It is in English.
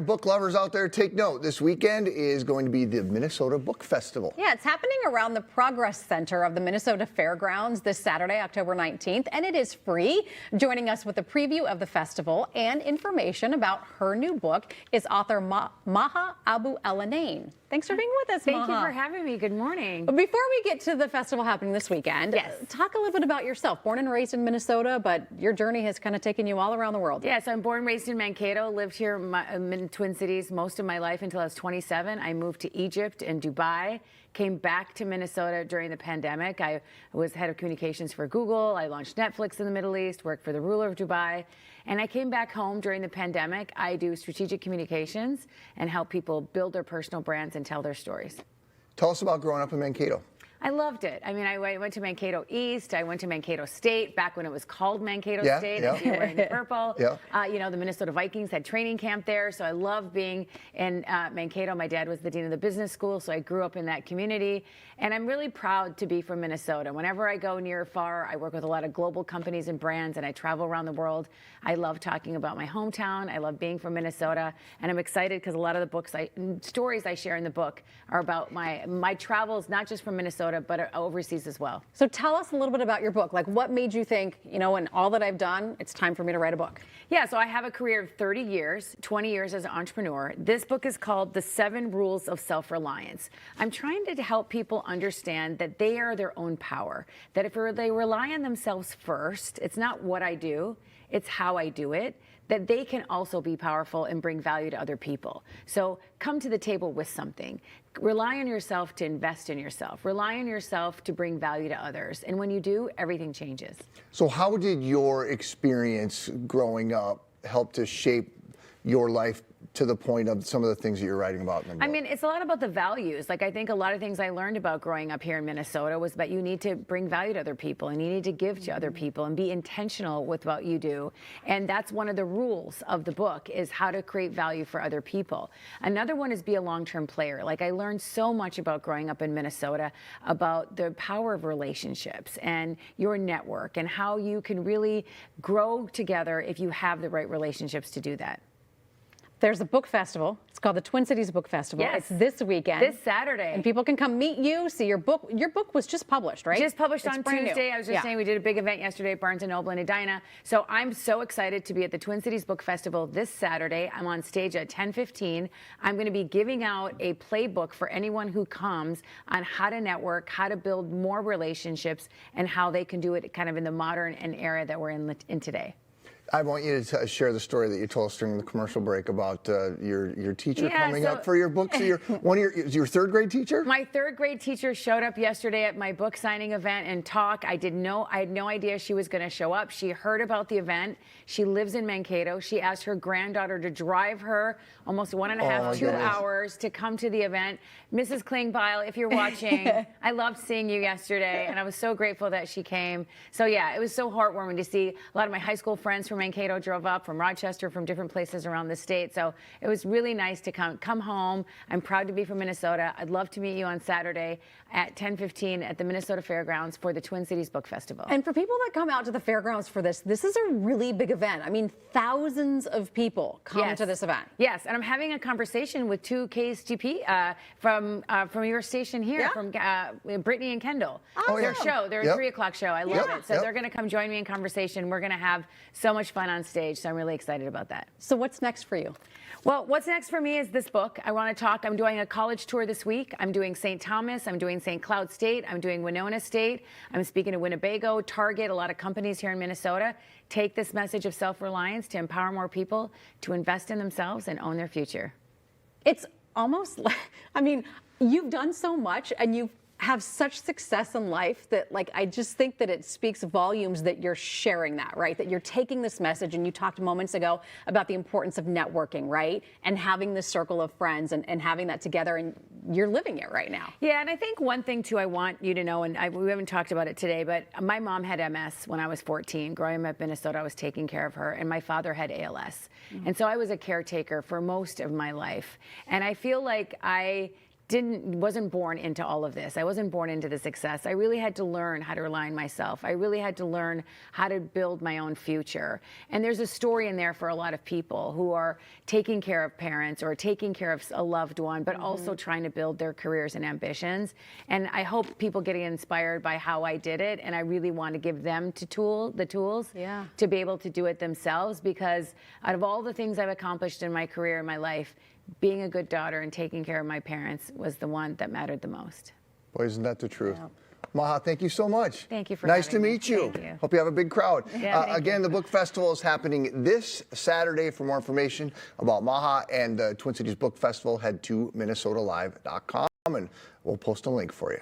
book lovers out there, take note. This weekend is going to be the Minnesota Book Festival. Yeah, it's happening around the Progress Center of the Minnesota Fairgrounds this Saturday, October 19th, and it is free. Joining us with a preview of the festival and information about her new book is author Maha Abu-Elanain. Thanks for being with us, Thank Maha. you for having me. Good morning. But before we get to the festival happening this weekend, Yes. talk a little bit about yourself. Born and raised in Minnesota, but your journey has kind of taken you all around the world. Yes, I'm born and raised in Mankato, lived here in Twin Cities most of my life until I was 27. I moved to Egypt and Dubai, came back to Minnesota during the pandemic. I was head of communications for Google. I launched Netflix in the Middle East, worked for the ruler of Dubai. And I came back home during the pandemic. I do strategic communications and help people build their personal brands and tell their stories. Tell us about growing up in Mankato. I loved it. I mean, I went to Mankato East. I went to Mankato State back when it was called Mankato State. Yeah. If you were wearing the purple. Yeah. You know, the Minnesota Vikings had training camp there. So I loved being in Mankato. My dad was the dean of the business school, so I grew up in that community. And I'm really proud to be from Minnesota. Whenever I go near or far, I work with a lot of global companies and brands, and I travel around the world. I love talking about my hometown. I love being from Minnesota. And I'm excited because a lot of the stories I share in the book are about my travels, not just from Minnesota, but overseas as well. So tell us a little bit about your book. Like, what made you think, you know, in all that I've done, it's time for me to write a book? Yeah, so I have a career of 30 years, 20 years as an entrepreneur. This book is called The 7 Rules of Self-Reliance. I'm trying to help people understand that they are their own power, that if they rely on themselves first, it's not what I do, it's how I do it, that they can also be powerful and bring value to other people. So come to the table with something. Rely on yourself to invest in yourself. Rely on yourself to bring value to others. And when you do, everything changes. So how did your experience growing up help to shape your life to the point of some of the things that you're writing about in the book? I mean, it's a lot about the values. Like, I think a lot of things I learned about growing up here in Minnesota was that you need to bring value to other people and you need to give to other people and be intentional with what you do. And that's one of the rules of the book, is how to create value for other people. Another one is be a long-term player. Like, I learned so much about growing up in Minnesota about the power of relationships and your network and how you can really grow together if you have the right relationships to do that. There's a book festival. It's called the Twin Cities Book Festival. Yes. It's this weekend. This Saturday. And people can come meet you, see your book. Your book was just published, right? Just published It's on brand new. Tuesday. I was just saying we did a big event yesterday at Barnes & Noble in Edina. So I'm so excited to be at the Twin Cities Book Festival this Saturday. I'm on stage at 10:15. I'm going to be giving out a playbook for anyone who comes on how to network, how to build more relationships, and how they can do it kind of in the modern and era that we're in today. I want you to share the story that you told us during the commercial break about your teacher coming up for your book. So your third grade teacher? My third grade teacher showed up yesterday at my book signing event and talk. I had no idea she was going to show up. She heard about the event. She lives in Mankato. She asked her granddaughter to drive her almost 1.5, 2 hours to come to the event. Mrs. Klingbeil, if you're watching, I loved seeing you yesterday, and I was so grateful that she came. So yeah, it was so heartwarming to see a lot of my high school friends from Mankato drove up, from Rochester, from different places around the state. So it was really nice to come home. I'm proud to be from Minnesota. I'd love to meet you on Saturday at 10:15 at the Minnesota Fairgrounds for the Twin Cities Book Festival. And for people that come out to the fairgrounds for this is a really big event. I mean, thousands of people come to this event. Yes, and I'm having a conversation with 2 KSTP from your station here, from Brittany and Kendall. Their show, their 3 o'clock show. I love it. So they're going to come join me in conversation. We're going to have so much fun on stage, so I'm really excited about that. So what's next for you? Well, what's next for me is this book. I want to talk. I'm doing a college tour this week. I'm doing St. Thomas. I'm doing St. Cloud State. I'm doing Winona State. I'm speaking to Winnebago, Target, a lot of companies here in Minnesota. Take this message of self-reliance to empower more people to invest in themselves and own their future. It's almost like, I mean, you've done so much and you've have such success in life that, like, I just think that it speaks volumes that you're sharing that, right? That you're taking this message, and you talked moments ago about the importance of networking, right? And having this circle of friends and having that together, and you're living it right now. Yeah, and I think one thing too I want you to know, and we haven't talked about it today, but my mom had MS when I was 14. Growing up in Minnesota, I was taking care of her, and my father had ALS. And so I was a caretaker for most of my life. And I feel like I wasn't born into all of this. I wasn't born into the success. I really had to learn how to rely on myself. I really had to learn how to build my own future. And there's a story in there for a lot of people who are taking care of parents or taking care of a loved one, but also trying to build their careers and ambitions. And I hope people get inspired by how I did it. And I really want to give them the tools to be able to do it themselves, because out of all the things I've accomplished in my career and my life, being a good daughter and taking care of my parents was the one that mattered the most. Boy, isn't that the truth? Maha, thank you so much. Thank you for Nice to having me. meet you. Thank you. Hope you have a big crowd. Yeah, thank again, you. the book festival is happening this Saturday. For more information about Maha and the Twin Cities Book Festival, head to minnesotalive.com and we'll post a link for you.